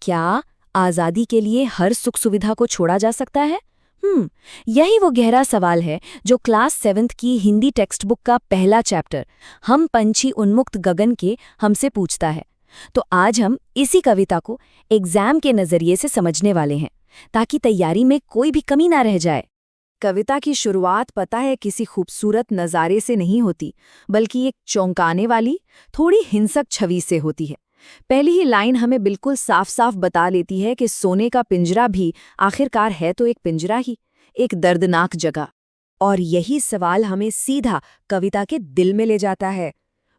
क्या आजादी के लिए हर सुख सुविधा को छोड़ा जा सकता है? यही वो गहरा सवाल है जो क्लास 7th की हिंदी टेक्स्ट बुक का पहला चैप्टर हम पंछी उन्मुक्त गगन के हमसे पूछता है। तो आज हम इसी कविता को एग्जाम के नजरिए से समझने वाले हैं, ताकि तैयारी में कोई भी कमी ना रह जाए। कविता की शुरुआत पता है किसी खूबसूरत नज़ारे से नहीं होती, बल्कि एक चौंकाने वाली, थोड़ी हिंसक छवि से होती है। पहली ही लाइन हमें बिल्कुल साफ साफ बता लेती है कि सोने का पिंजरा भी आखिरकार है तो एक पिंजरा ही, एक दर्दनाक जगह। और यही सवाल हमें सीधा कविता के दिल में ले जाता है।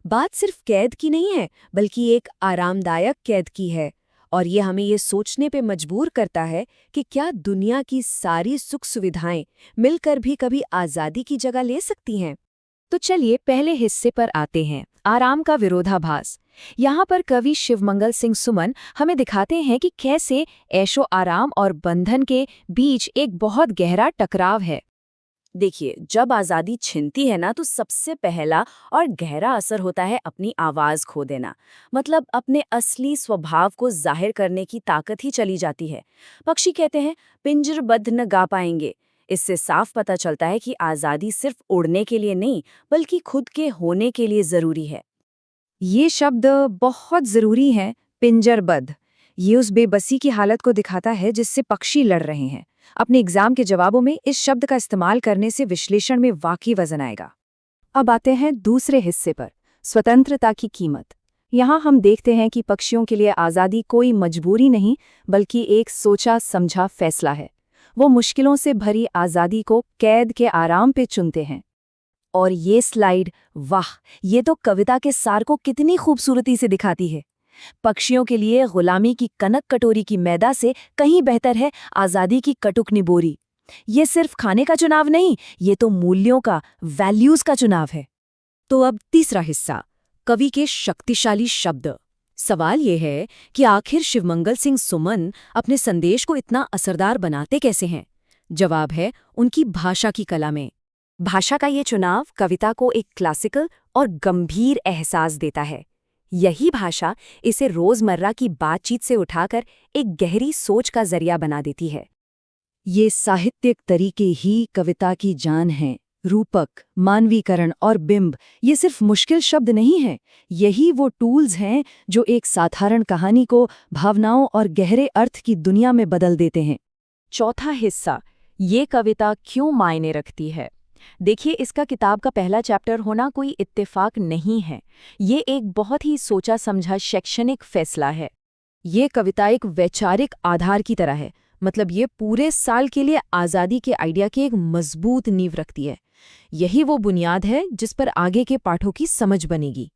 बात सिर्फ कैद की नहीं है, बल्कि एक आरामदायक कैद की है। और ये हमें ये सोचने पे मजबूर करता है कि क्या दुनिया की सारी सुख सुविधाएं मिलकर भी कभी आज़ादी की जगह ले सकती हैं? तो चलिए पहले हिस्से पर आते हैं, आराम का विरोधाभास। यहाँ पर कवि शिवमंगल सिंह सुमन हमें दिखाते हैं कि कैसे ऐशो आराम और बंधन के बीच एक बहुत गहरा टकराव है। देखिए, जब आज़ादी छिनती है ना, तो सबसे पहला और गहरा असर होता है अपनी आवाज़ खो देना। मतलब अपने असली स्वभाव को जाहिर करने की ताकत ही चली जाती है। पक्षी कहते हैं, पिंजरबद्ध न गा पाएंगे। इससे साफ पता चलता है कि आज़ादी सिर्फ उड़ने के लिए नहीं, बल्कि खुद के होने के लिए ज़रूरी है। ये शब्द बहुत ज़रूरी है, पिंजरबद्ध। ये उस बेबसी की हालत को दिखाता है जिससे पक्षी लड़ रहे हैं। अपने एग्जाम के जवाबों में इस शब्द का इस्तेमाल करने से विश्लेषण में वाकई वजन आएगा। अब आते हैं दूसरे हिस्से पर, स्वतंत्रता की कीमत। यहाँ हम देखते हैं कि पक्षियों के लिए आज़ादी कोई मजबूरी नहीं, बल्कि एक सोचा समझा फैसला है। वो मुश्किलों से भरी आज़ादी को कैद के आराम पे चुनते हैं। और ये स्लाइड, वाह, ये तो कविता के सार को कितनी खूबसूरती से दिखाती है। पक्षियों के लिए गुलामी की कनक कटोरी की मैदा से कहीं बेहतर है आज़ादी की कटुक निबोरी। ये सिर्फ खाने का चुनाव नहीं, ये तो मूल्यों का, वैल्यूज का चुनाव है। तो अब तीसरा हिस्सा, कवि के शक्तिशाली शब्द। सवाल ये है कि आखिर शिवमंगल सिंह सुमन अपने संदेश को इतना असरदार बनाते कैसे हैं? जवाब है उनकी भाषा की कला में। भाषा का ये चुनाव कविता को एक क्लासिकल और गंभीर एहसास देता है। यही भाषा इसे रोजमर्रा की बातचीत से उठाकर एक गहरी सोच का जरिया बना देती है। ये साहित्यिक तरीके ही कविता की जान हैं। रूपक, मानवीकरण और बिंब, ये सिर्फ मुश्किल शब्द नहीं हैं, यही वो टूल्स हैं जो एक साधारण कहानी को भावनाओं और गहरे अर्थ की दुनिया में बदल देते हैं। चौथा हिस्सा, ये कविता क्यों मायने रखती है। देखिए, इसका किताब का पहला चैप्टर होना कोई इत्तेफाक नहीं है। ये एक बहुत ही सोचा समझा शैक्षणिक फैसला है। ये कविता एक वैचारिक आधार की तरह है। मतलब ये पूरे साल के लिए आज़ादी के आइडिया की एक मजबूत नींव रखती है। यही वो बुनियाद है जिस पर आगे के पाठों की समझ बनेगी।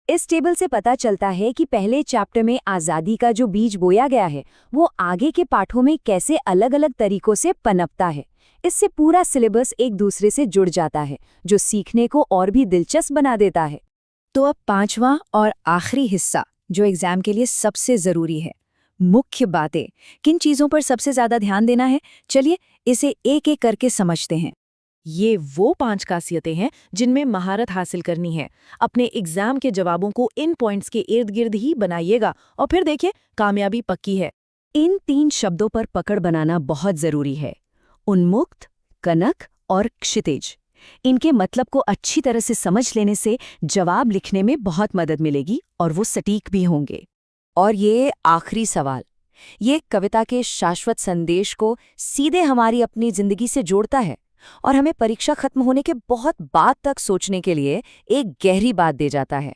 इस टेबल से पता चलता है कि पहले चैप्टर में आज़ादी का जो बीज बोया गया है, वो आगे के पाठों में कैसे अलग अलग तरीकों से पनपता है। इससे पूरा सिलेबस एक दूसरे से जुड़ जाता है, जो सीखने को और भी दिलचस्प बना देता है। तो अब पांचवा और आखिरी हिस्सा, जो एग्जाम के लिए सबसे ज़रूरी है, मुख्य बातें। किन चीज़ों पर सबसे ज़्यादा ध्यान देना है, चलिए इसे एक एक करके समझते हैं। ये वो 5 खासियतें हैं जिनमें महारत हासिल करनी है। अपने एग्जाम के जवाबों को इन पॉइंट्स के इर्द गिर्द ही बनाइएगा और फिर देखिए, कामयाबी पक्की है। इन 3 शब्दों पर पकड़ बनाना बहुत ज़रूरी है, उन्मुक्त, कनक और क्षितिज। इनके मतलब को अच्छी तरह से समझ लेने से जवाब लिखने में बहुत मदद मिलेगी और वो सटीक भी होंगे। और ये आखिरी सवाल, ये कविता के शाश्वत संदेश को सीधे हमारी अपनी जिंदगी से जोड़ता है और हमें परीक्षा खत्म होने के बहुत बाद तक सोचने के लिए एक गहरी बात दे जाता है।